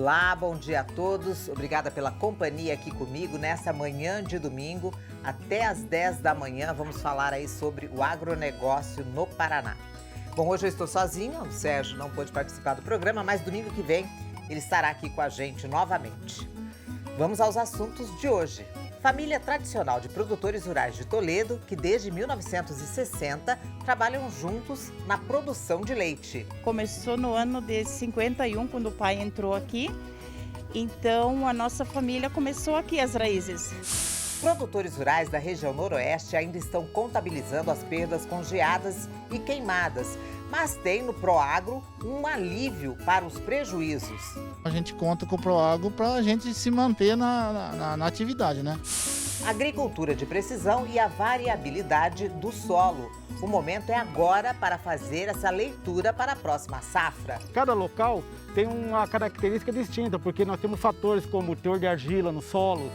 Olá, bom dia a todos. Obrigada pela companhia aqui comigo nessa manhã de domingo. Até às 10 da manhã vamos falar aí sobre o agronegócio no Paraná. Bom, hoje eu estou sozinha, o Sérgio não pôde participar do programa, mas domingo que vem ele estará aqui com a gente novamente. Vamos aos assuntos de hoje. Família tradicional de produtores rurais de Toledo, que desde 1960 trabalham juntos na produção de leite. Começou no ano de 51, quando o pai entrou aqui. Então, a nossa família começou aqui as raízes. Produtores rurais da região noroeste ainda estão contabilizando as perdas com geadas e queimadas, mas tem no Proagro um alívio para os prejuízos. A gente conta com o Proagro para a gente se manter na atividade, né? Agricultura de precisão e a variabilidade do solo. O momento é agora para fazer essa leitura para a próxima safra. Cada local tem uma característica distinta, porque nós temos fatores como o teor de argila no solo.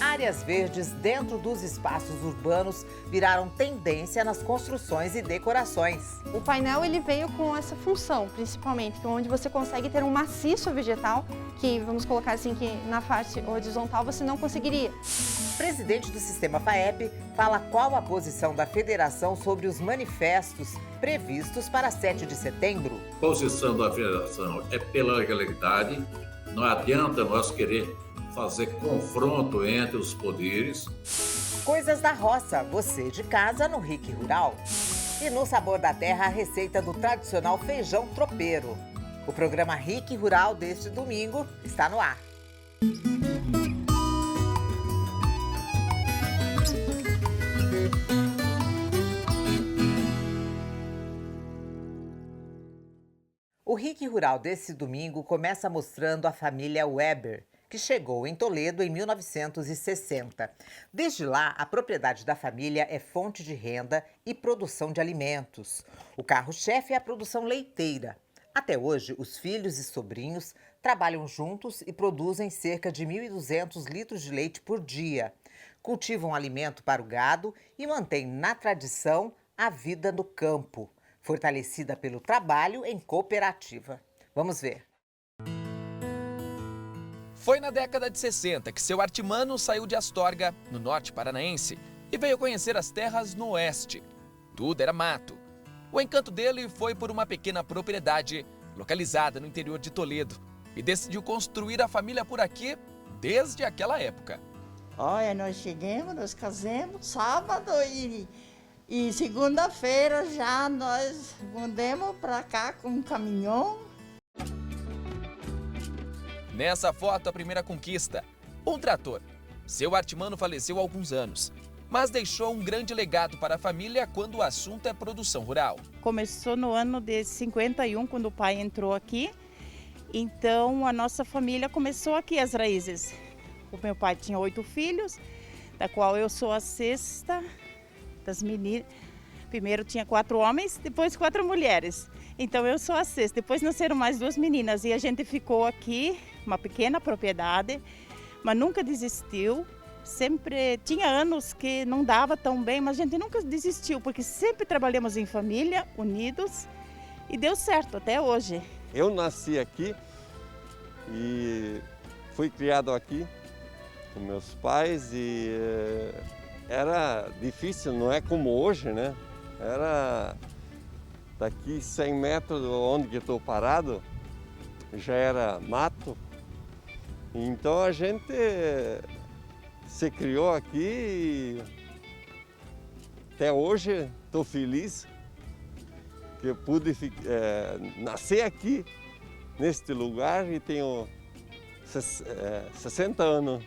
Áreas verdes dentro dos espaços urbanos viraram tendência nas construções e decorações. O painel ele veio com essa função, principalmente, onde você consegue ter um maciço vegetal, que vamos colocar assim, que na parte horizontal você não conseguiria. O presidente do Sistema FAEP fala qual a posição da federação sobre os manifestos previstos para 7 de setembro. A posição da federação é pela legalidade, não adianta nós querer fazer confronto entre os poderes. Coisas da roça, você de casa no RIC Rural. E no Sabor da Terra, a receita do tradicional feijão tropeiro. O programa RIC Rural deste domingo está no ar. O RIC Rural desse domingo começa mostrando a família Weber, que chegou em Toledo em 1960. Desde lá, a propriedade da família é fonte de renda e produção de alimentos. O carro-chefe é a produção leiteira. Até hoje, os filhos e sobrinhos trabalham juntos e produzem cerca de 1.200 litros de leite por dia. Cultivam alimento para o gado e mantêm na tradição a vida no campo, fortalecida pelo trabalho em cooperativa. Vamos ver. Foi na década de 60 que seu Artimano saiu de Astorga, no norte paranaense, e veio conhecer as terras no oeste. Tudo era mato. O encanto dele foi por uma pequena propriedade localizada no interior de Toledo e decidiu construir a família por aqui desde aquela época. Olha, nós chegamos, nós casamos sábado e segunda-feira já nós mudamos para cá com um caminhão. Nessa foto, a primeira conquista, um trator. Seu Artimano faleceu há alguns anos, mas deixou um grande legado para a família quando o assunto é produção rural. Começou no ano de 51, quando o pai entrou aqui. Então, a nossa família começou aqui as raízes. O meu pai tinha 8 filhos, da qual eu sou a sexta das meninas. Primeiro tinha 4 homens, depois 4 mulheres. Então eu sou a sexta. Depois nasceram mais 2 meninas e a gente ficou aqui, uma pequena propriedade, mas nunca desistiu. Sempre tinha anos que não dava tão bem, mas a gente nunca desistiu, porque sempre trabalhamos em família, unidos, e deu certo até hoje. Eu nasci aqui e fui criado aqui com meus pais e era difícil, não é como hoje, né? Era daqui 100 metros de onde eu estou parado, já era mato. Então a gente se criou aqui e até hoje estou feliz que eu pude nascer aqui, neste lugar, e tenho 60 anos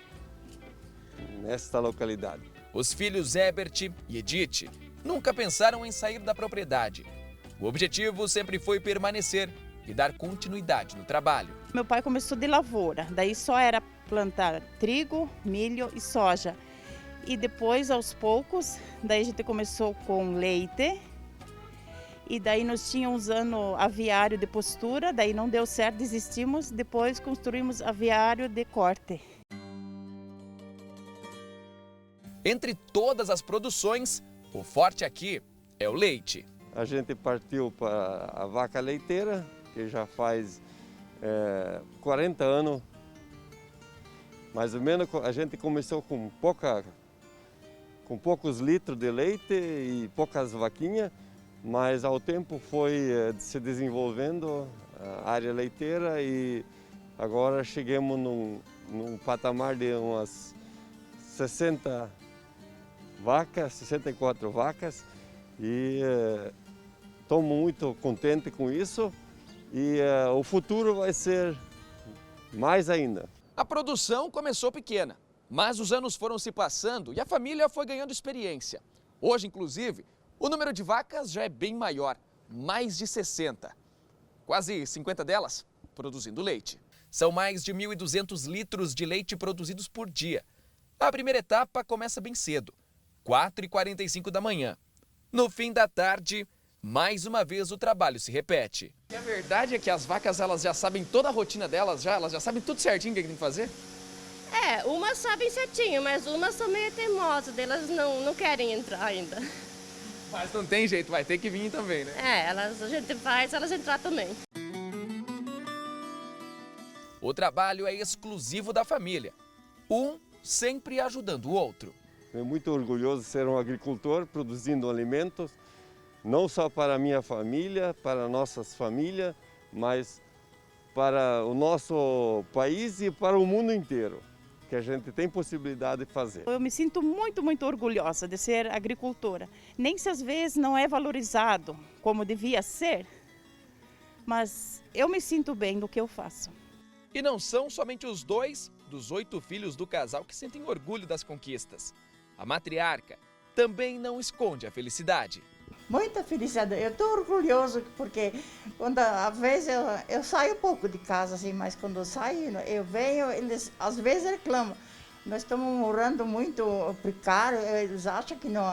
nesta localidade. Os filhos Ebert e Edith nunca pensaram em sair da propriedade. O objetivo sempre foi permanecer e dar continuidade no trabalho. Meu pai começou de lavoura, daí só era plantar trigo, milho e soja. E depois, aos poucos, daí a gente começou com leite. E daí nós tínhamos usando aviário de postura, daí não deu certo, desistimos. Depois construímos aviário de corte. Entre todas as produções, o forte aqui é o leite. A gente partiu para a vaca leiteira, que já faz 40 anos, mais ou menos. A gente começou com poucos litros de leite e poucas vaquinhas, mas ao tempo foi se desenvolvendo a área leiteira e agora chegamos num patamar de umas 60 vacas, 64 vacas, e estou muito contente com isso e o futuro vai ser mais ainda. A produção começou pequena, mas os anos foram se passando e a família foi ganhando experiência. Hoje, inclusive, o número de vacas já é bem maior, mais de 60. Quase 50 delas produzindo leite. São mais de 1.200 litros de leite produzidos por dia. A primeira etapa começa bem cedo, 4h45 da manhã. No fim da tarde, mais uma vez o trabalho se repete. E a verdade é que as vacas elas já sabem toda a rotina delas, elas já sabem tudo certinho o que tem que fazer? Umas sabem certinho, mas umas são meio teimosas, elas não querem entrar ainda. Mas não tem jeito, vai ter que vir também, né? A gente faz elas entrar também. O trabalho é exclusivo da família, um sempre ajudando o outro. Estou muito orgulhoso de ser um agricultor produzindo alimentos, não só para a minha família, para nossas famílias, mas para o nosso país e para o mundo inteiro, que a gente tem possibilidade de fazer. Eu me sinto muito, muito orgulhosa de ser agricultora. Nem se às vezes não é valorizado como devia ser, mas eu me sinto bem no que eu faço. E não são somente os 2 dos 8 filhos do casal que sentem orgulho das conquistas. A matriarca também não esconde a felicidade. Muita felicidade. Eu estou orgulhoso porque às vezes eu saio pouco de casa, assim, mas quando eu saio, eu venho, eles às vezes reclamam. Nós estamos morando muito precário, eles acham que não.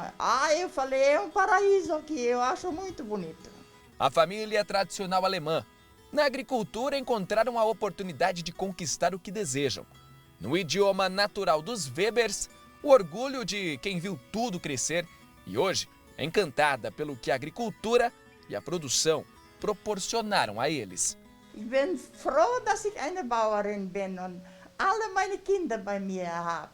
Eu falei, é um paraíso aqui, eu acho muito bonito. A família tradicional alemã. Na agricultura encontraram a oportunidade de conquistar o que desejam. No idioma natural dos Webers, o orgulho de quem viu tudo crescer e hoje é encantada pelo que a agricultura e a produção proporcionaram a eles. Ich bin froh, dass ich eine Bauerin bin und alle meine Kinder bei mir habe.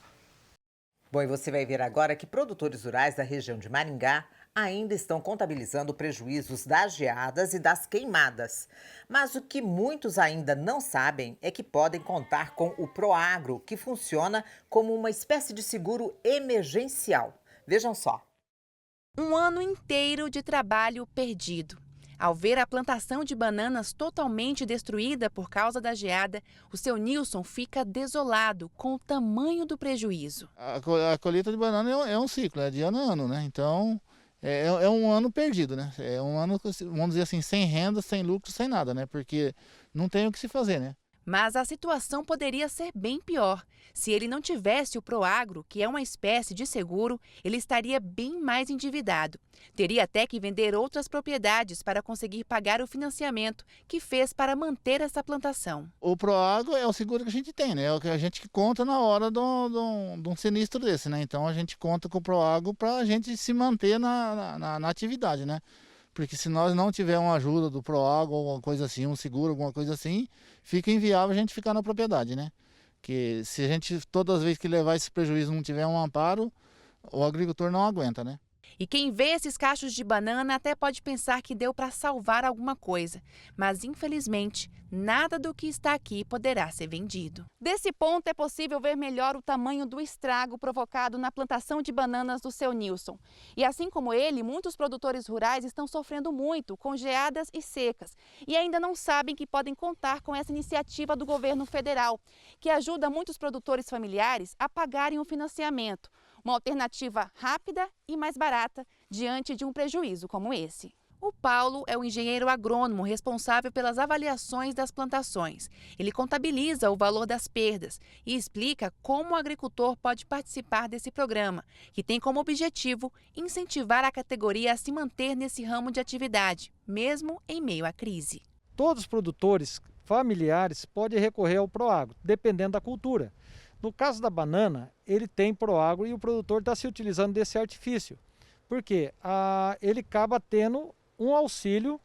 Bom, e você vai ver agora que produtores rurais da região de Maringá ainda estão contabilizando prejuízos das geadas e das queimadas. Mas o que muitos ainda não sabem é que podem contar com o Proagro, que funciona como uma espécie de seguro emergencial. Vejam só. Um ano inteiro de trabalho perdido. Ao ver a plantação de bananas totalmente destruída por causa da geada, o seu Nilson fica desolado com o tamanho do prejuízo. A colheita de banana é um ciclo, é de ano a ano, né? Então é um ano perdido, né? É um ano, vamos dizer assim, sem renda, sem lucro, sem nada, né? Porque não tem o que se fazer, né? Mas a situação poderia ser bem pior. Se ele não tivesse o Proagro, que é uma espécie de seguro, ele estaria bem mais endividado. Teria até que vender outras propriedades para conseguir pagar o financiamento que fez para manter essa plantação. O Proagro é o seguro que a gente tem, né? É o que a gente conta na hora de um sinistro desse, né? Então a gente conta com o Proagro para a gente se manter na atividade, né? Porque se nós não tivermos uma ajuda do Proagro, alguma coisa assim, um seguro, alguma coisa assim, fica inviável a gente ficar na propriedade, né? Que se a gente, todas as vezes que levar esse prejuízo, não tiver um amparo, o agricultor não aguenta, né? E quem vê esses cachos de banana até pode pensar que deu para salvar alguma coisa. Mas, infelizmente, nada do que está aqui poderá ser vendido. Desse ponto, é possível ver melhor o tamanho do estrago provocado na plantação de bananas do seu Nilson. E assim como ele, muitos produtores rurais estão sofrendo muito com geadas e secas. E ainda não sabem que podem contar com essa iniciativa do governo federal, que ajuda muitos produtores familiares a pagarem o financiamento. Uma alternativa rápida e mais barata diante de um prejuízo como esse. O Paulo é o engenheiro agrônomo responsável pelas avaliações das plantações. Ele contabiliza o valor das perdas e explica como o agricultor pode participar desse programa, que tem como objetivo incentivar a categoria a se manter nesse ramo de atividade, mesmo em meio à crise. Todos os produtores familiares podem recorrer ao Proagro, dependendo da cultura. No caso da banana, ele tem Proagro e o produtor está se utilizando desse artifício, porque ele acaba tendo um auxílio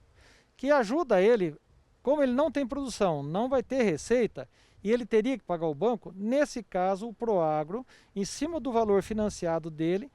que ajuda ele Como ele não tem produção, não vai ter receita, e ele teria que pagar o banco, nesse caso o Proagro, em cima do valor financiado dele,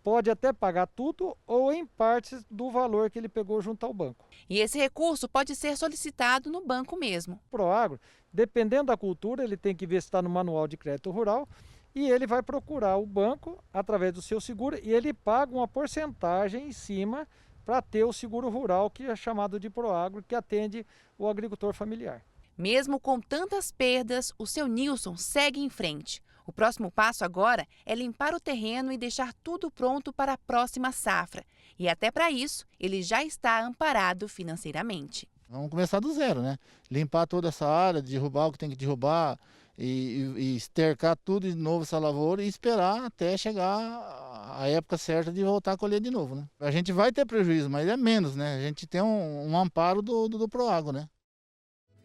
pode até pagar tudo ou em partes do valor que ele pegou junto ao banco. E esse recurso pode ser solicitado no banco mesmo. O Proagro, dependendo da cultura, ele tem que ver se está no Manual de Crédito Rural e ele vai procurar o banco através do seu seguro e ele paga uma porcentagem em cima para ter o seguro rural, que é chamado de Proagro, que atende o agricultor familiar. Mesmo com tantas perdas, o seu Nilson segue em frente. O próximo passo agora é limpar o terreno e deixar tudo pronto para a próxima safra. E até para isso, ele já está amparado financeiramente. Vamos começar do zero, né? Limpar toda essa área, derrubar o que tem que derrubar e estercar tudo de novo essa lavoura e esperar até chegar a época certa de voltar a colher de novo, né? A gente vai ter prejuízo, mas é menos, né? A gente tem um amparo do Proagro, né?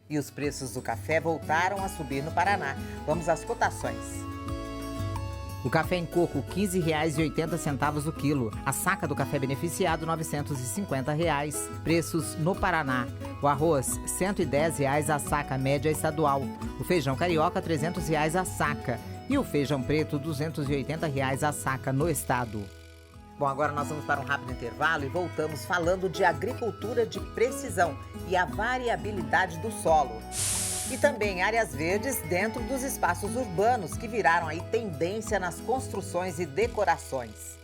E os preços do café voltaram a subir no Paraná. Vamos às cotações. O café em coco, R$ 15,80 o quilo. A saca do café beneficiado, R$ 950. Preços no Paraná. O arroz, R$ 110 a saca média estadual. O feijão carioca, R$ 300 a saca. E o feijão preto, R$ 280 a saca no estado. Bom, agora nós vamos para um rápido intervalo e voltamos falando de agricultura de precisão e a variabilidade do solo. E também áreas verdes dentro dos espaços urbanos que viraram aí tendência nas construções e decorações.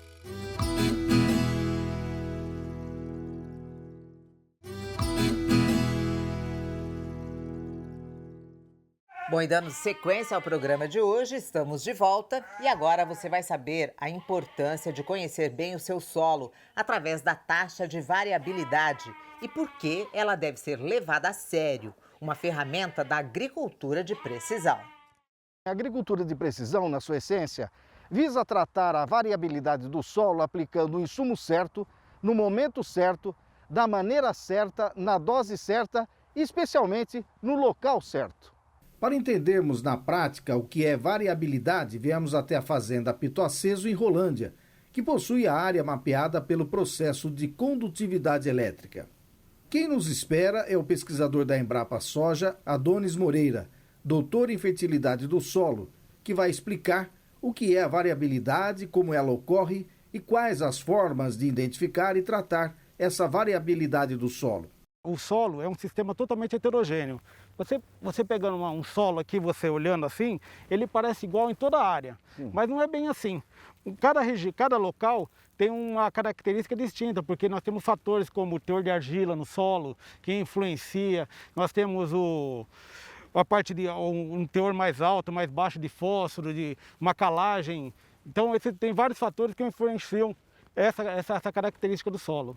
Bom, e dando sequência ao programa de hoje, estamos de volta e agora você vai saber a importância de conhecer bem o seu solo através da taxa de variabilidade e por que ela deve ser levada a sério, uma ferramenta da agricultura de precisão. A agricultura de precisão, na sua essência, visa tratar a variabilidade do solo aplicando o insumo certo, no momento certo, da maneira certa, na dose certa e especialmente no local certo. Para entendermos na prática o que é variabilidade, viemos até a fazenda Pitoaceso, em Rolândia, que possui a área mapeada pelo processo de condutividade elétrica. Quem nos espera é o pesquisador da Embrapa Soja, Adonis Moreira, doutor em fertilidade do solo, que vai explicar o que é a variabilidade, como ela ocorre e quais as formas de identificar e tratar essa variabilidade do solo. O solo é um sistema totalmente heterogêneo. Você pegando um solo aqui, você olhando assim, ele parece igual em toda a área, mas não é bem assim. Cada local tem uma característica distinta, porque nós temos fatores como o teor de argila no solo, que influencia, nós temos a parte de um teor mais alto, mais baixo de fósforo, de uma calagem. Então, tem vários fatores que influenciam essa característica do solo.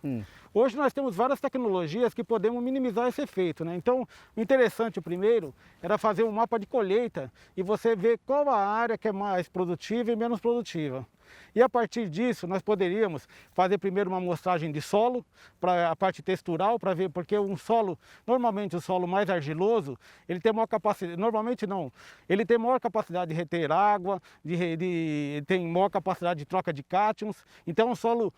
Hoje nós temos várias tecnologias que podemos minimizar esse efeito, né? Então, o interessante primeiro era fazer um mapa de colheita e você ver qual a área que é mais produtiva e menos produtiva. E a partir disso, nós poderíamos fazer primeiro uma amostragem de solo, para a parte textural, para ver, porque normalmente o solo mais argiloso, ele tem maior capacidade, normalmente não, ele tem maior capacidade de reter água, tem maior capacidade de troca de cátions, então é um solo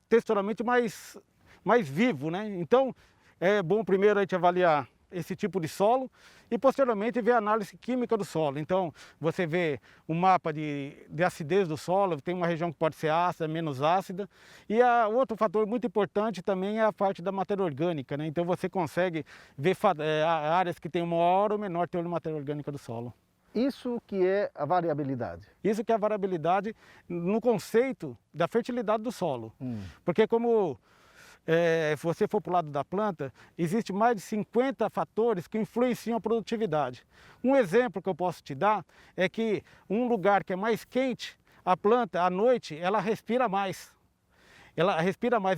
texturalmente mais vivo, né? Então, é bom primeiro a gente avaliar esse tipo de solo e posteriormente ver a análise química do solo. Então você vê um mapa de acidez do solo, tem uma região que pode ser ácida, menos ácida. E outro fator muito importante também é a parte da matéria orgânica, né? Então você consegue ver áreas que têm maior ou menor teor de matéria orgânica do solo. Isso que é a variabilidade? Isso que é a variabilidade no conceito da fertilidade do solo. Porque como se você for para o lado da planta, existe mais de 50 fatores que influenciam a produtividade. Um exemplo que eu posso te dar é que um lugar que é mais quente, a planta, à noite, ela respira mais.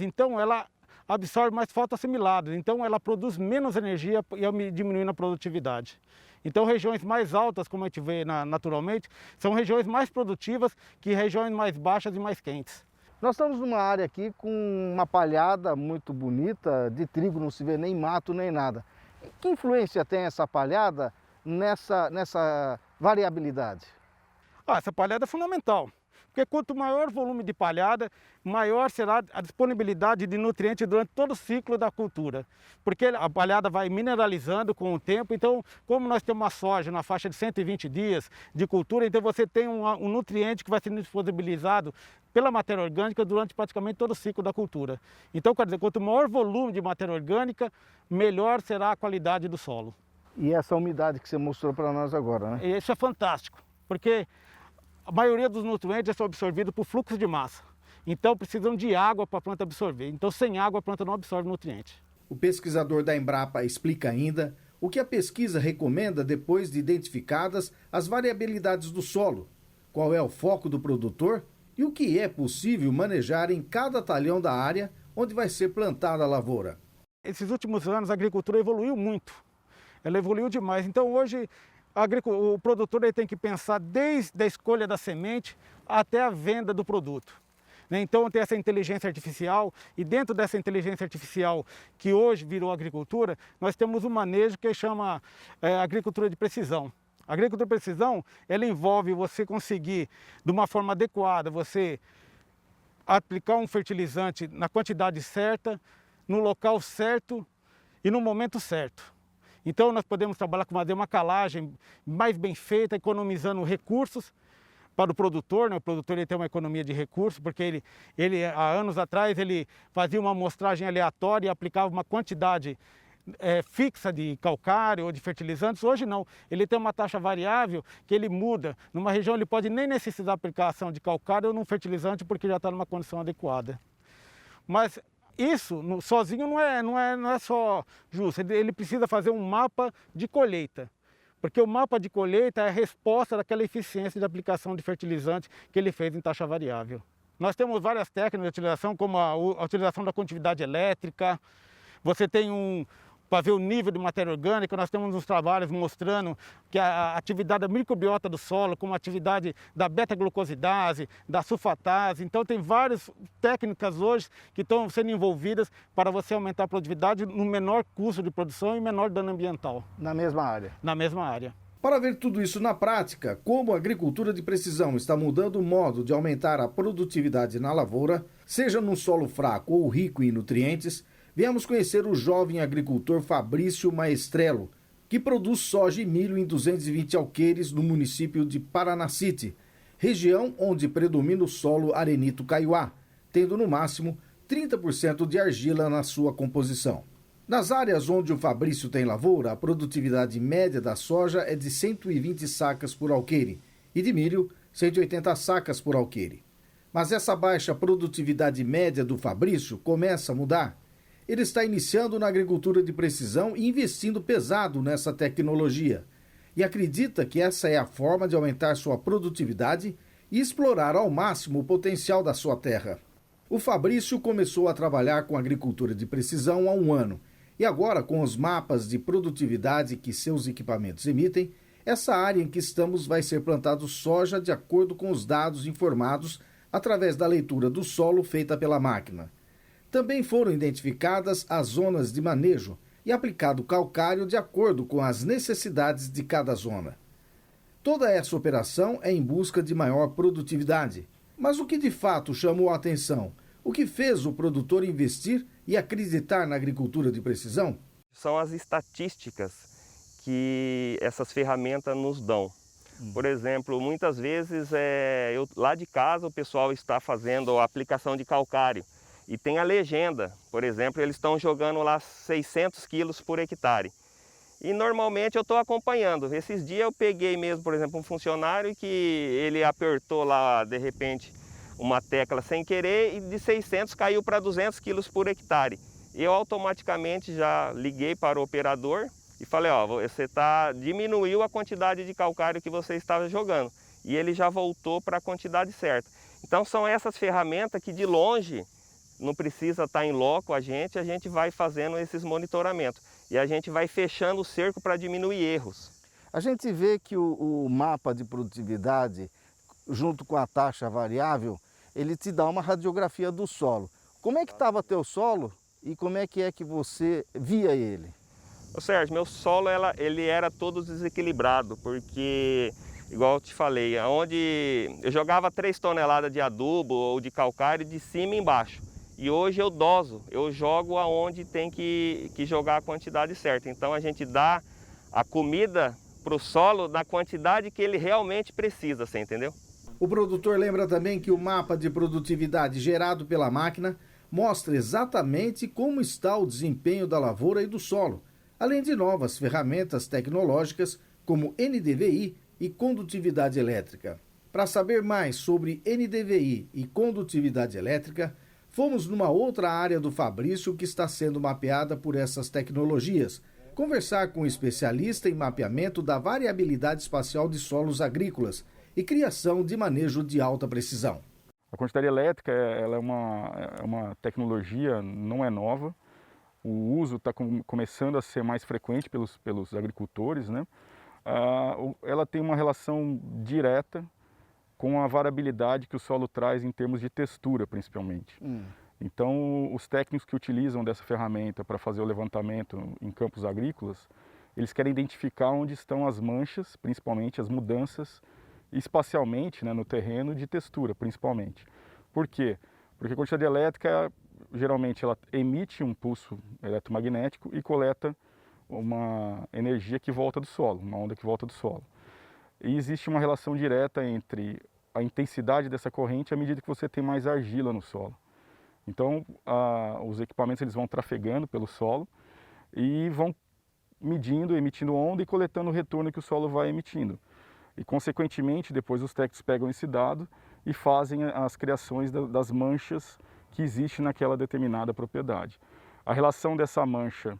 Então ela absorve mais fotoassimilados, então ela produz menos energia e diminuindo a produtividade. Então regiões mais altas, como a gente vê naturalmente, são regiões mais produtivas que regiões mais baixas e mais quentes. Nós estamos numa área aqui com uma palhada muito bonita, de trigo, não se vê nem mato nem nada. Que influência tem essa palhada nessa variabilidade? Essa palhada é fundamental, Porque quanto maior o volume de palhada, maior será a disponibilidade de nutrientes durante todo o ciclo da cultura. Porque a palhada vai mineralizando com o tempo, então como nós temos uma soja na faixa de 120 dias de cultura, então você tem um nutriente que vai sendo disponibilizado pela matéria orgânica durante praticamente todo o ciclo da cultura. Então, quer dizer, quanto maior volume de matéria orgânica, melhor será a qualidade do solo. E essa umidade que você mostrou para nós agora, né? Isso é fantástico, porque a maioria dos nutrientes são absorvidos por fluxo de massa. Então precisam de água para a planta absorver. Então sem água a planta não absorve nutriente. O pesquisador da Embrapa explica ainda o que a pesquisa recomenda depois de identificadas as variabilidades do solo, qual é o foco do produtor e o que é possível manejar em cada talhão da área onde vai ser plantada a lavoura. Esses últimos anos a agricultura evoluiu muito. Ela evoluiu demais. Então hoje o produtor ele tem que pensar desde a escolha da semente até a venda do produto. Então tem essa inteligência artificial e dentro dessa inteligência artificial que hoje virou agricultura, nós temos um manejo que chama agricultura de precisão. A agricultura de precisão, ela envolve você conseguir, de uma forma adequada, você aplicar um fertilizante na quantidade certa, no local certo e no momento certo. Então nós podemos trabalhar com uma calagem mais bem feita, economizando recursos para o produtor, né? O produtor ele tem uma economia de recursos, porque ele há anos atrás ele fazia uma amostragem aleatória e aplicava uma quantidade fixa de calcário ou de fertilizantes. Hoje não, ele tem uma taxa variável que ele muda. Numa região ele pode nem necessitar da aplicação de calcário ou num fertilizante porque já está numa condição adequada. Mas isso sozinho não é só justo, ele precisa fazer um mapa de colheita, porque o mapa de colheita é a resposta daquela eficiência de aplicação de fertilizante que ele fez em taxa variável. Nós temos várias técnicas de utilização, como a utilização da condutividade elétrica, você tem para ver o nível de matéria orgânica, nós temos uns trabalhos mostrando que a atividade da microbiota do solo, como a atividade da beta-glucosidase, da sulfatase. Então tem várias técnicas hoje que estão sendo envolvidas para você aumentar a produtividade no menor custo de produção e menor dano ambiental. Na mesma área? Na mesma área. Para ver tudo isso na prática, como a agricultura de precisão está mudando o modo de aumentar a produtividade na lavoura, seja num solo fraco ou rico em nutrientes, viemos conhecer o jovem agricultor Fabrício Maestrello, que produz soja e milho em 220 alqueires no município de Paranacite, região onde predomina o solo arenito-caiuá, tendo no máximo 30% de argila na sua composição. Nas áreas onde o Fabrício tem lavoura, a produtividade média da soja é de 120 sacas por alqueire e de milho, 180 sacas por alqueire. Mas essa baixa produtividade média do Fabrício começa a mudar. Ele está iniciando na agricultura de precisão e investindo pesado nessa tecnologia. E acredita que essa é a forma de aumentar sua produtividade e explorar ao máximo o potencial da sua terra. O Fabrício começou a trabalhar com agricultura de precisão há 1 ano. E agora, com os mapas de produtividade que seus equipamentos emitem, essa área em que estamos vai ser plantado soja de acordo com os dados informados através da leitura do solo feita pela máquina. Também foram identificadas as zonas de manejo e aplicado calcário de acordo com as necessidades de cada zona. Toda essa operação é em busca de maior produtividade. Mas o que de fato chamou a atenção? O que fez o produtor investir e acreditar na agricultura de precisão? São as estatísticas que essas ferramentas nos dão. Por exemplo, muitas vezes lá de casa o pessoal está fazendo a aplicação de calcário. E tem a legenda, por exemplo, eles estão jogando lá 600 quilos por hectare. E normalmente eu estou acompanhando. Esses dias eu peguei mesmo, por exemplo, um funcionário que ele apertou lá, de repente, uma tecla sem querer e de 600 caiu para 200 quilos por hectare. Eu automaticamente já liguei para o operador e falei, ó, você diminuiu a quantidade de calcário que você estava jogando. E ele já voltou para a quantidade certa. Então são essas ferramentas que de longe, não precisa estar em loco a gente vai fazendo esses monitoramentos. E a gente vai fechando o cerco para diminuir erros. A gente vê que o mapa de produtividade, junto com a taxa variável, ele te dá uma radiografia do solo. Como é que estava teu solo e como é que você via ele? Ô Sérgio, meu solo ele era todo desequilibrado, porque igual eu te falei, onde eu jogava 3 toneladas de adubo ou de calcário de cima e embaixo. E hoje eu doso, eu jogo aonde tem que jogar a quantidade certa. Então a gente dá a comida para o solo na quantidade que ele realmente precisa, você entendeu? O produtor lembra também que o mapa de produtividade gerado pela máquina mostra exatamente como está o desempenho da lavoura e do solo, além de novas ferramentas tecnológicas como NDVI e condutividade elétrica. Para saber mais sobre NDVI e condutividade elétrica, fomos numa outra área do Fabrício que está sendo mapeada por essas tecnologias, conversar com um especialista em mapeamento da variabilidade espacial de solos agrícolas e criação de manejo de alta precisão. A quantidade elétrica ela é uma tecnologia, não é nova. O uso está começando a ser mais frequente pelos agricultores, né? Ela tem uma relação direta com a variabilidade que o solo traz em termos de textura, principalmente. Então, os técnicos que utilizam dessa ferramenta para fazer o levantamento em campos agrícolas, eles querem identificar onde estão as manchas, principalmente as mudanças espacialmente, né, no terreno de textura, principalmente. Por quê? Porque a quantidade elétrica, geralmente, ela emite um pulso eletromagnético e coleta uma energia que volta do solo, uma onda que volta do solo. E existe uma relação direta entre a intensidade dessa corrente à medida que você tem mais argila no solo. Então, os equipamentos eles vão trafegando pelo solo e vão medindo, emitindo onda e coletando o retorno que o solo vai emitindo. E, consequentemente, depois os técnicos pegam esse dado e fazem as criações das manchas que existem naquela determinada propriedade. A relação dessa mancha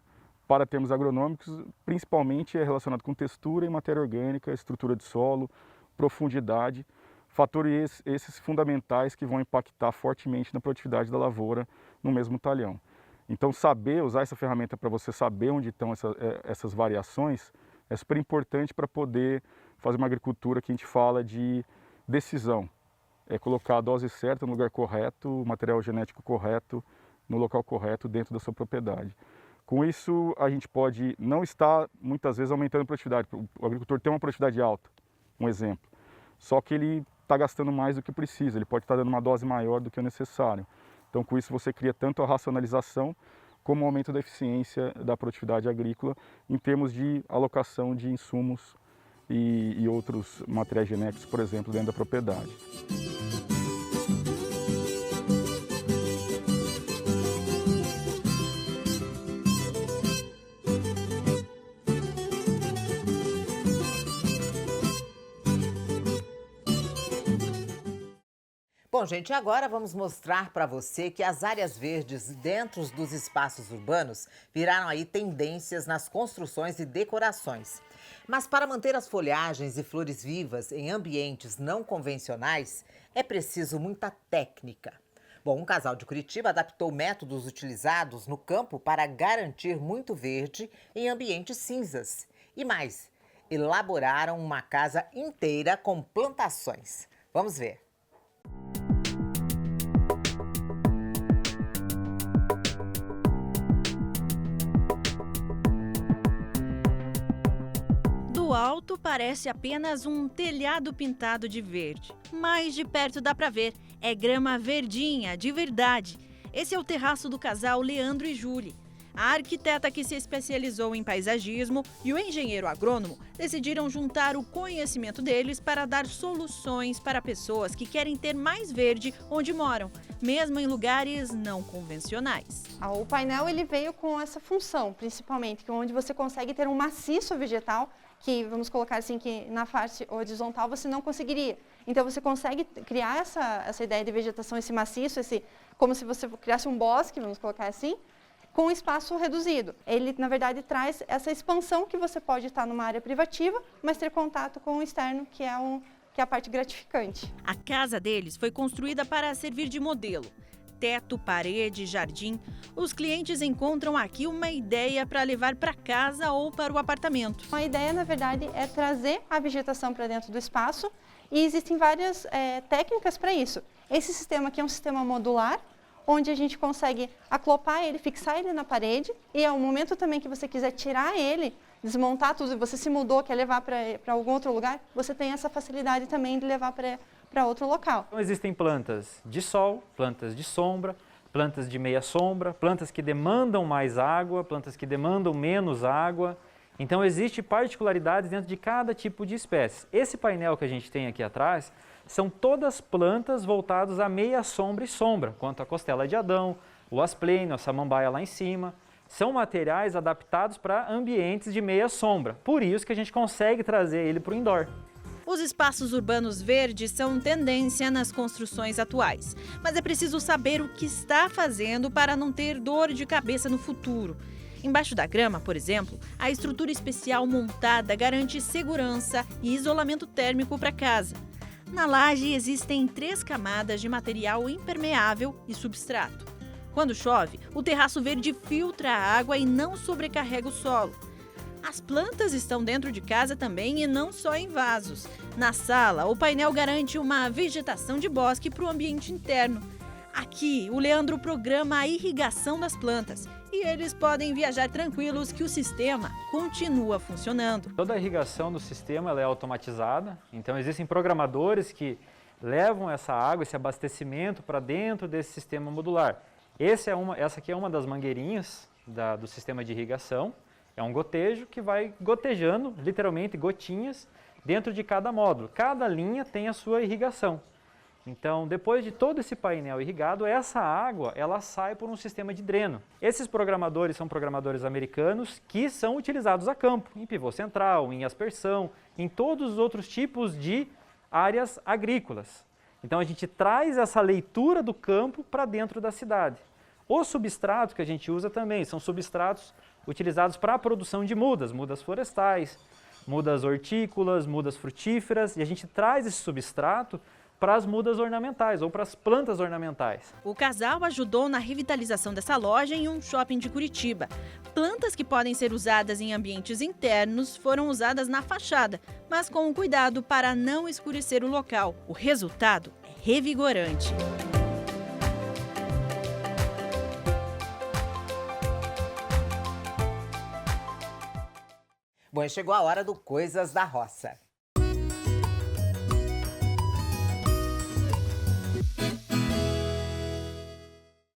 para termos agronômicos, principalmente é relacionado com textura e matéria orgânica, estrutura de solo, profundidade, fatores esses fundamentais que vão impactar fortemente na produtividade da lavoura no mesmo talhão. Então, usar essa ferramenta para você saber onde estão essas variações é super importante para poder fazer uma agricultura que a gente fala de decisão. É colocar a dose certa no lugar correto, o material genético correto, no local correto, dentro da sua propriedade. Com isso, a gente pode não estar, muitas vezes, aumentando a produtividade. O agricultor tem uma produtividade alta, um exemplo. Só que ele está gastando mais do que precisa, ele pode estar dando uma dose maior do que o necessário. Então, com isso, você cria tanto a racionalização como o aumento da eficiência da produtividade agrícola em termos de alocação de insumos e outros materiais genéticos, por exemplo, dentro da propriedade. Bom, gente, agora vamos mostrar para você que as áreas verdes dentro dos espaços urbanos viraram aí tendências nas construções e decorações. Mas para manter as folhagens e flores vivas em ambientes não convencionais, é preciso muita técnica. Bom, um casal de Curitiba adaptou métodos utilizados no campo para garantir muito verde em ambientes cinzas. E mais, elaboraram uma casa inteira com plantações. Vamos ver. Do alto parece apenas um telhado pintado de verde, mas de perto dá pra ver, é grama verdinha, de verdade. Esse é o terraço do casal Leandro e Júlia. A arquiteta que se especializou em paisagismo e o engenheiro agrônomo decidiram juntar o conhecimento deles para dar soluções para pessoas que querem ter mais verde onde moram, mesmo em lugares não convencionais. O painel ele veio com essa função, principalmente, que é onde você consegue ter um maciço vegetal que, vamos colocar assim, que na parte horizontal você não conseguiria. Então você consegue criar essa ideia de vegetação, esse maciço, como se você criasse um bosque, vamos colocar assim, com um espaço reduzido. Ele, na verdade, traz essa expansão que você pode estar numa área privativa, mas ter contato com o externo, que é a parte gratificante. A casa deles foi construída para servir de modelo. Teto, parede, jardim. Os clientes encontram aqui uma ideia para levar para casa ou para o apartamento. A ideia, na verdade, é trazer a vegetação para dentro do espaço e existem várias técnicas para isso. Esse sistema aqui é um sistema modular, onde a gente consegue acoplar ele, fixar ele na parede e ao momento também que você quiser tirar ele, desmontar tudo, você se mudou, quer levar para algum outro lugar, você tem essa facilidade também de levar para outro local. Então, existem plantas de sol, plantas de sombra, plantas de meia sombra, plantas que demandam mais água, plantas que demandam menos água. Então, existe particularidades dentro de cada tipo de espécie. Esse painel que a gente tem aqui atrás são todas plantas voltadas a meia sombra e sombra, quanto a costela de Adão, o asplênio, a samambaia lá em cima. São materiais adaptados para ambientes de meia sombra, por isso que a gente consegue trazer ele para o indoor. Os espaços urbanos verdes são tendência nas construções atuais, mas é preciso saber o que está fazendo para não ter dor de cabeça no futuro. Embaixo da grama, por exemplo, a estrutura especial montada garante segurança e isolamento térmico para casa. Na laje existem 3 camadas de material impermeável e substrato. Quando chove, o terraço verde filtra a água e não sobrecarrega o solo. As plantas estão dentro de casa também e não só em vasos. Na sala, o painel garante uma vegetação de bosque para o ambiente interno. Aqui, o Leandro programa a irrigação das plantas e eles podem viajar tranquilos que o sistema continua funcionando. Toda a irrigação do sistema ela é automatizada, então existem programadores que levam essa água, esse abastecimento para dentro desse sistema modular. Essa aqui é uma das mangueirinhas do sistema de irrigação. É um gotejo que vai gotejando, literalmente gotinhas, dentro de cada módulo. Cada linha tem a sua irrigação. Então, depois de todo esse painel irrigado, essa água ela sai por um sistema de dreno. Esses programadores são programadores americanos que são utilizados a campo, em pivô central, em aspersão, em todos os outros tipos de áreas agrícolas. Então, a gente traz essa leitura do campo para dentro da cidade. Os substratos que a gente usa também são substratos utilizados para a produção de mudas florestais, mudas hortícolas, mudas frutíferas, e a gente traz esse substrato para as mudas ornamentais ou para as plantas ornamentais. O casal ajudou na revitalização dessa loja em um shopping de Curitiba. Plantas que podem ser usadas em ambientes internos foram usadas na fachada, mas com cuidado para não escurecer o local. O resultado é revigorante. Bom, chegou a hora do Coisas da Roça.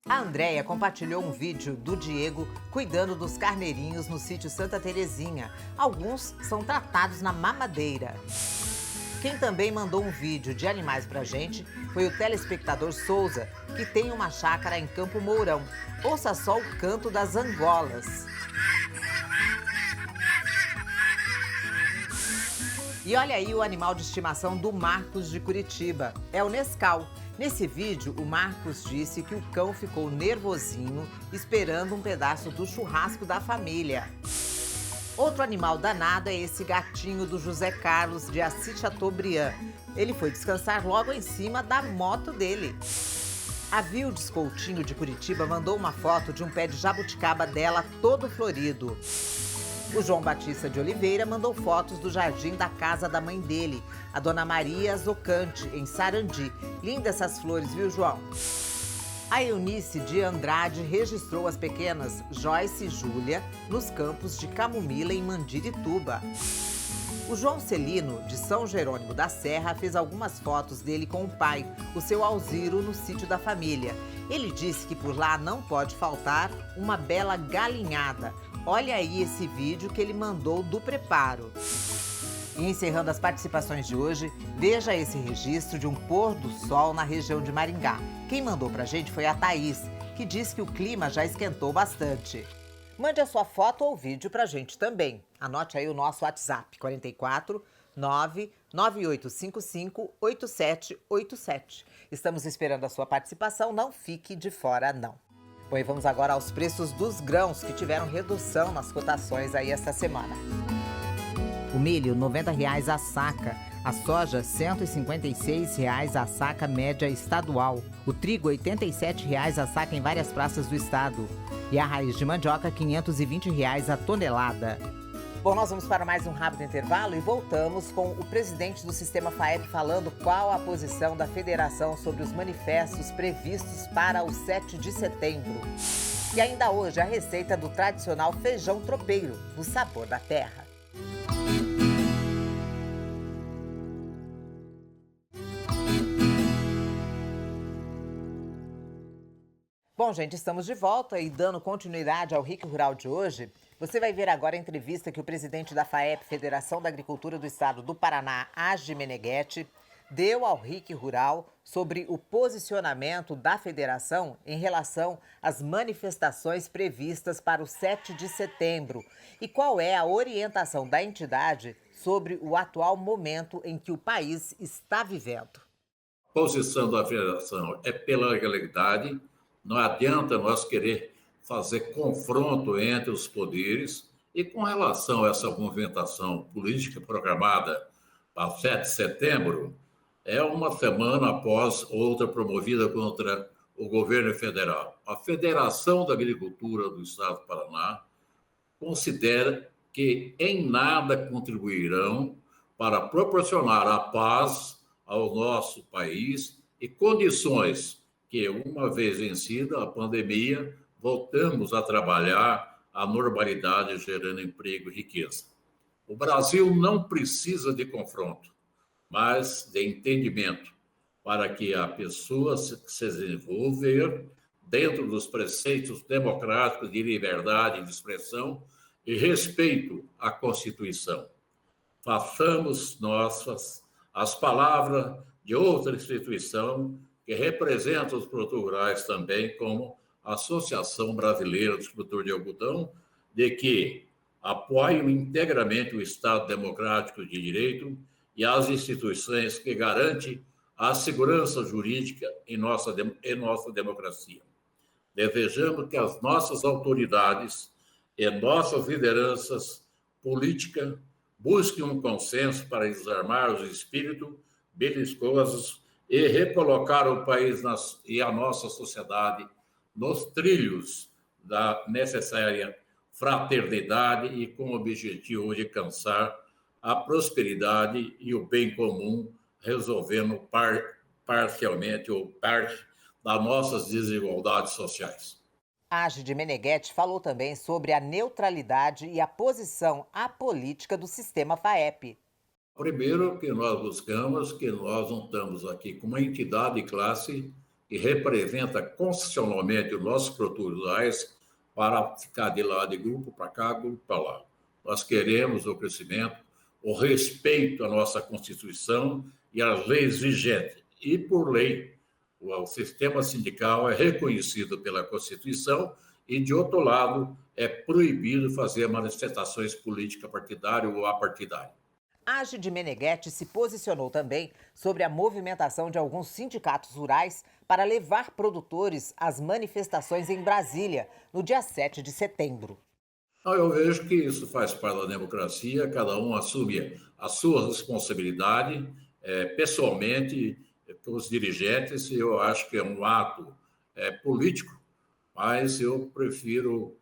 A Andréia compartilhou um vídeo do Diego cuidando dos carneirinhos no sítio Santa Terezinha. Alguns são tratados na mamadeira. Quem também mandou um vídeo de animais pra gente foi o telespectador Souza, que tem uma chácara em Campo Mourão. Ouça só o canto das angolas. E olha aí o animal de estimação do Marcos de Curitiba. É o Nescau. Nesse vídeo, o Marcos disse que o cão ficou nervosinho esperando um pedaço do churrasco da família. Outro animal danado é esse gatinho do José Carlos de Assis Chateaubriand. Ele foi descansar logo em cima da moto dele. A Vildes Coutinho de Curitiba mandou uma foto de um pé de jabuticaba dela todo florido. O João Batista de Oliveira mandou fotos do jardim da casa da mãe dele, a Dona Maria Zocante, em Sarandi. Lindas essas flores, viu, João? A Eunice de Andrade registrou as pequenas Joyce e Júlia nos campos de Camomila, em Mandirituba. O João Celino, de São Jerônimo da Serra, fez algumas fotos dele com o pai, o seu Alziro, no sítio da família. Ele disse que por lá não pode faltar uma bela galinhada. Olha aí esse vídeo que ele mandou do preparo. E encerrando as participações de hoje, veja esse registro de um pôr do sol na região de Maringá. Quem mandou pra gente foi a Thaís, que disse que o clima já esquentou bastante. Mande a sua foto ou vídeo pra gente também. Anote aí o nosso WhatsApp, 44 99855 8787. Estamos esperando a sua participação, não fique de fora não. Bom, e vamos agora aos preços dos grãos que tiveram redução nas cotações aí esta semana. O milho, R$ 90,00 a saca. A soja, R$ 156,00 a saca média estadual. O trigo, R$ 87,00 a saca em várias praças do estado. E a raiz de mandioca, R$ 520,00 a tonelada. Bom, nós vamos para mais um rápido intervalo e voltamos com o presidente do Sistema FAEP falando qual a posição da federação sobre os manifestos previstos para o 7 de setembro. E ainda hoje a receita do tradicional feijão tropeiro, o sabor da terra. Bom, gente, estamos de volta e dando continuidade ao RIC Rural de hoje. Você vai ver agora a entrevista que o presidente da FAEP, Federação da Agricultura do Estado do Paraná, Agi Meneghetti, deu ao RIC Rural sobre o posicionamento da federação em relação às manifestações previstas para o 7 de setembro e qual é a orientação da entidade sobre o atual momento em que o país está vivendo. A posição da federação é pela legalidade. Não adianta nós querer fazer confronto entre os poderes e com relação a essa movimentação política programada para 7 de setembro, é uma semana após outra promovida contra o governo federal. A Federação da Agricultura do Estado do Paraná considera que em nada contribuirão para proporcionar a paz ao nosso país e condições que, uma vez vencida a pandemia, voltamos a trabalhar a normalidade, gerando emprego e riqueza. O Brasil não precisa de confronto, mas de entendimento, para que a pessoa se desenvolver dentro dos preceitos democráticos de liberdade de expressão e respeito à Constituição. Façamos nossas as palavras de outra instituição que representa os produtores rurais também, como a Associação Brasileira dos Produtores de Algodão, de que apoiam integralmente o Estado Democrático de Direito e as instituições que garantem a segurança jurídica em nossa democracia. Desejamos que as nossas autoridades e nossas lideranças políticas busquem um consenso para desarmar os espíritos belicosos e recolocar o país e a nossa sociedade nos trilhos da necessária fraternidade e com o objetivo de alcançar a prosperidade e o bem comum, resolvendo parcialmente ou parte das nossas desigualdades sociais. Agi de Meneghetti falou também sobre a neutralidade e a posição apolítica do Sistema FAEP. Primeiro, que nós buscamos, que nós não estamos aqui com uma entidade de classe que representa constitucionalmente os nossos produtores rurais para ficar de lado de grupo para cá, grupo para lá. Nós queremos o crescimento, o respeito à nossa Constituição e às leis vigentes. E, por lei, o sistema sindical é reconhecido pela Constituição e, de outro lado, é proibido fazer manifestações políticas partidárias ou apartidárias. Agi de Meneghetti se posicionou também sobre a movimentação de alguns sindicatos rurais para levar produtores às manifestações em Brasília, no dia 7 de setembro. Eu vejo que isso faz parte da democracia, cada um assume a sua responsabilidade pessoalmente com os dirigentes, e eu acho que é um ato político, mas eu prefiro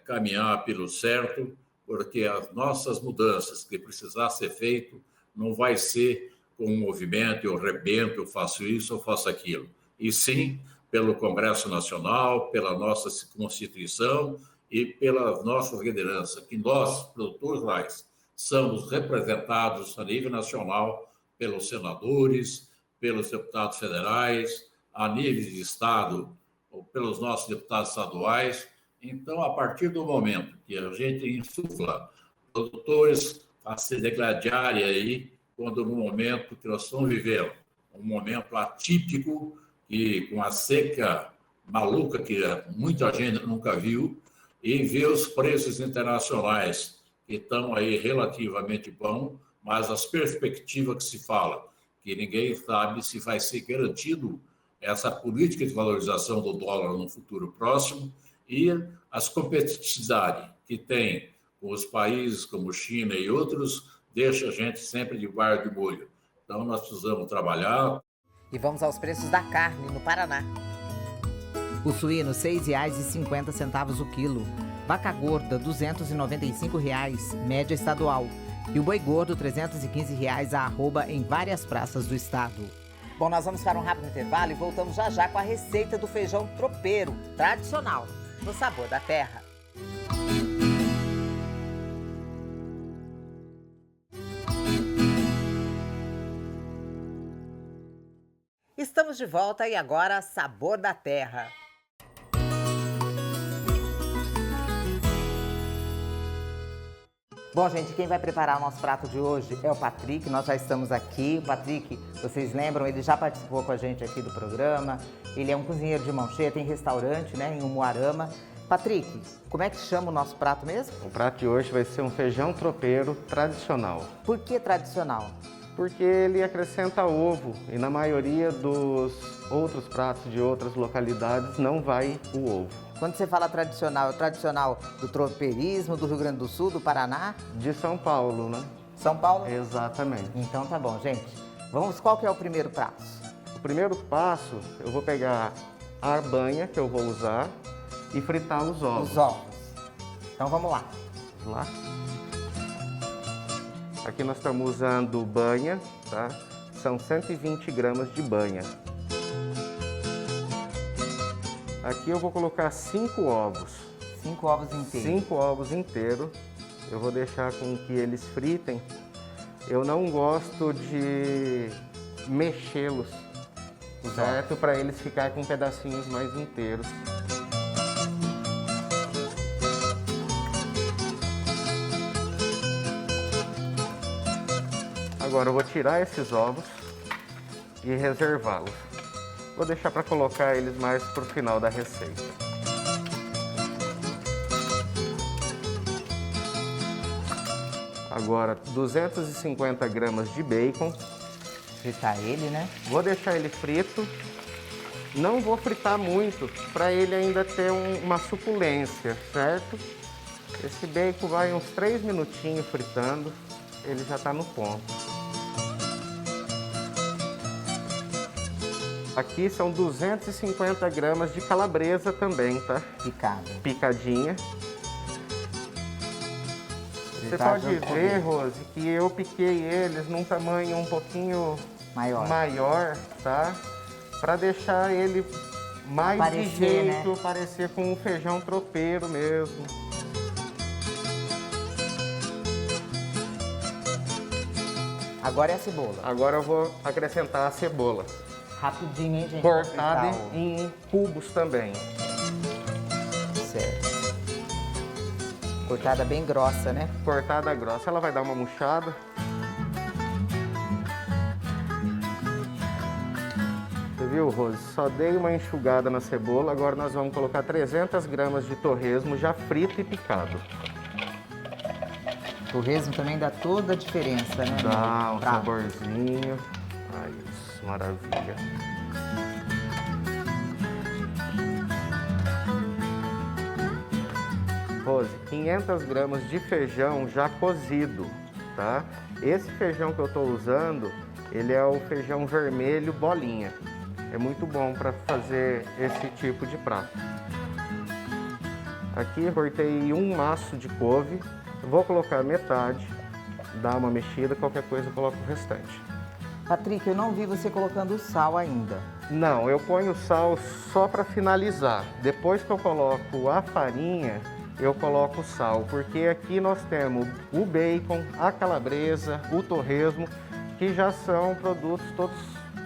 caminhar pelo certo, porque as nossas mudanças que precisar ser feito não vai ser com um movimento, eu rebento, eu faço isso, eu faço aquilo. E sim, pelo Congresso Nacional, pela nossa Constituição e pela nossa liderança, que nós, produtores rurais, somos representados a nível nacional pelos senadores, pelos deputados federais, a nível de Estado, ou pelos nossos deputados estaduais. Então, a partir do momento que a gente insufla produtores a se degladiarem aí, quando no momento que nós estamos vivendo, um momento atípico, e com a seca maluca que muita gente nunca viu, e ver os preços internacionais que estão aí relativamente bons, mas as perspectivas que se fala, que ninguém sabe se vai ser garantido essa política de valorização do dólar no futuro próximo, e as competitividades que tem com os países como China e outros, deixa a gente sempre de barro de molho. Então, nós precisamos trabalhar. E vamos aos preços da carne no Paraná. O suíno, R$ 6,50 o quilo. Vaca gorda, R$ 295,00, média estadual. E o boi gordo, R$ 315,00 a arroba em várias praças do estado. Bom, nós vamos para um rápido intervalo e voltamos já já com a receita do feijão tropeiro, tradicional, no Sabor da Terra. Estamos de volta e agora Sabor da Terra. Bom, gente, quem vai preparar o nosso prato de hoje é o Patrick. Nós já estamos aqui. O Patrick, vocês lembram, ele já participou com a gente aqui do programa. Ele é um cozinheiro de mão cheia, tem restaurante, né, em Umuarama. Patrick, como é que chama o nosso prato mesmo? O prato de hoje vai ser um feijão tropeiro tradicional. Por que tradicional? Porque ele acrescenta ovo e na maioria dos outros pratos de outras localidades não vai o ovo. Quando você fala tradicional, é o tradicional do tropeirismo, do Rio Grande do Sul, do Paraná? De São Paulo, né? São Paulo? Exatamente. Então tá bom, gente. Vamos, qual que é o primeiro passo? O primeiro passo, eu vou pegar a banha que eu vou usar e fritar os ovos. Os ovos. Então vamos lá. Vamos lá. Aqui nós estamos usando banha, tá? São 120 gramas de banha. Aqui eu vou colocar 5 ovos. 5 ovos inteiros? 5 ovos inteiros. Eu vou deixar com que eles fritem. Eu não gosto de mexê-los, certo? Para eles ficarem com pedacinhos mais inteiros. Agora eu vou tirar esses ovos e reservá-los. Vou deixar para colocar eles mais para o final da receita. Agora 250 gramas de bacon. Fritar ele, né? Vou deixar ele frito. Não vou fritar muito para ele ainda ter uma suculência, certo? Esse bacon vai uns 3 minutinhos fritando, ele já está no ponto. Aqui são 250 gramas de calabresa também, tá? Picada. Picadinha. Você pode ver, Rose, que eu piquei eles num tamanho um pouquinho maior, tá? Para deixar ele mais de jeito, né? Parecer com um feijão tropeiro mesmo. Agora é a cebola. Agora eu vou acrescentar a cebola. Rapidinho, hein, gente? Cortada em cubos também. Certo. Cortada bem grossa, né? Cortada grossa. Ela vai dar uma murchada. Você viu, Rose? Só dei uma enxugada na cebola. Agora nós vamos colocar 300 gramas de torresmo já frito e picado. O torresmo também dá toda a diferença, né? Dá um saborzinho. Ai, isso, maravilha. Rose, 500 gramas de feijão já cozido, tá? Esse feijão que eu estou usando, ele é o feijão vermelho bolinha. É muito bom para fazer esse tipo de prato. Aqui eu cortei um maço de couve. Vou colocar metade, dar uma mexida, qualquer coisa eu coloco o restante. Patrick, eu não vi você colocando o sal ainda. Não, eu ponho o sal só para finalizar. Depois que eu coloco a farinha, eu coloco o sal, porque aqui nós temos o bacon, a calabresa, o torresmo, que já são produtos todos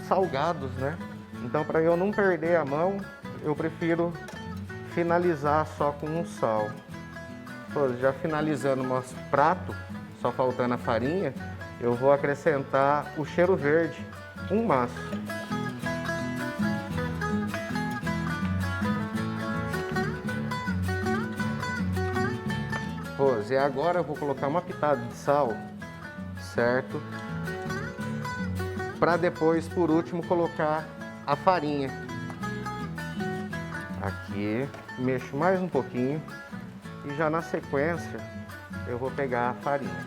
salgados, né? Então, para eu não perder a mão, eu prefiro finalizar só com um sal. Já finalizando o nosso prato, só faltando a farinha, eu vou acrescentar o cheiro verde, um maço. Rose, agora eu vou colocar uma pitada de sal, certo? Para depois, por último, colocar a farinha. Aqui, mexo mais um pouquinho. E já na sequência, eu vou pegar a farinha.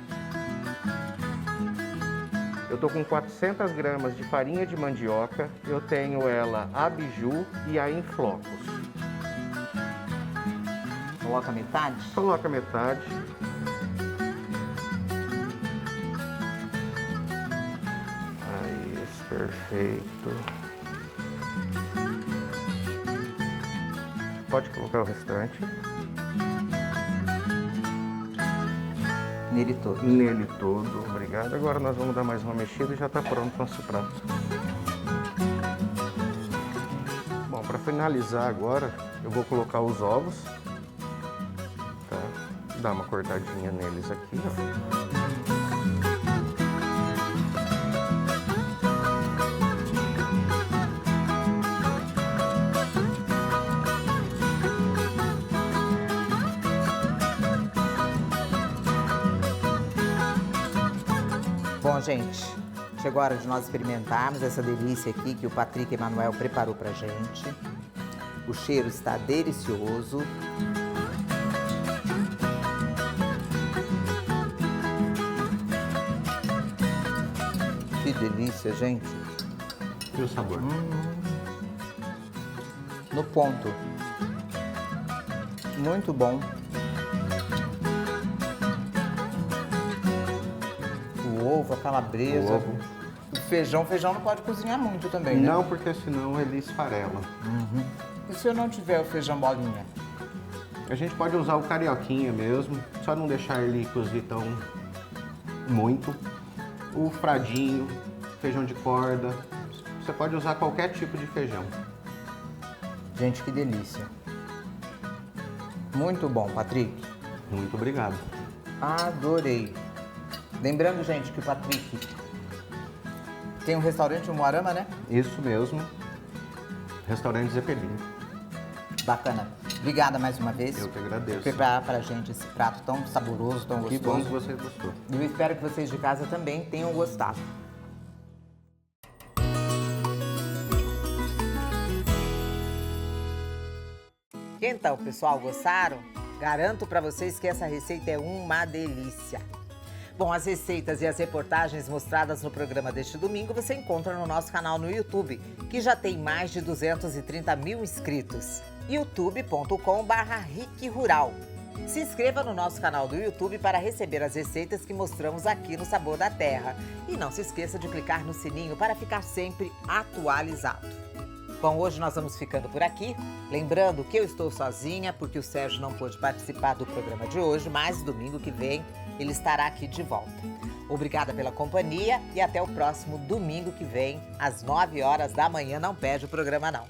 Eu tô com 400 gramas de farinha de mandioca. Eu tenho ela a biju e a em flocos. Coloca metade? Coloca metade. Isso, perfeito. Pode colocar o restante. Nele todo. Nele todo, obrigado. Agora nós vamos dar mais uma mexida e já está pronto o nosso prato. Bom, para finalizar agora, eu vou colocar os ovos. Tá? Dar uma cortadinha neles aqui, ó. Bom, gente, chegou a hora de nós experimentarmos essa delícia aqui que o Patrick Emanuel preparou pra gente. O cheiro está delicioso. Que delícia, gente. E o sabor? No ponto. Muito bom. O ovo, a calabresa, o feijão. O feijão não pode cozinhar muito também, né? Não, porque senão ele esfarela. E se eu não tiver o feijão bolinha? A gente pode usar o carioquinha mesmo, só não deixar ele cozir tão muito. O fradinho, feijão de corda, você pode usar qualquer tipo de feijão. Gente, que delícia. Muito bom, Patrick. Muito obrigado. Adorei. Lembrando, gente, que o Patrick tem um restaurante, o Moarama, né? Isso mesmo. Restaurante Zeppelin. Bacana. Obrigada mais uma vez. Eu que agradeço. Por preparar pra gente esse prato tão saboroso, tão gostoso. Que bom que você gostou. E eu espero que vocês de casa também tenham gostado. Então, pessoal, gostaram? Garanto para vocês que essa receita é uma delícia. Bom, as receitas e as reportagens mostradas no programa deste domingo você encontra no nosso canal no YouTube, que já tem mais de 230 mil inscritos. youtube.com/RicRural. Se inscreva no nosso canal do YouTube para receber as receitas que mostramos aqui no Sabor da Terra. E não se esqueça de clicar no sininho para ficar sempre atualizado. Bom, hoje nós vamos ficando por aqui. Lembrando que eu estou sozinha porque o Sérgio não pôde participar do programa de hoje, mas domingo que vem ele estará aqui de volta. Obrigada pela companhia e até o próximo domingo que vem, às 9 horas da manhã. Não perde o programa, não.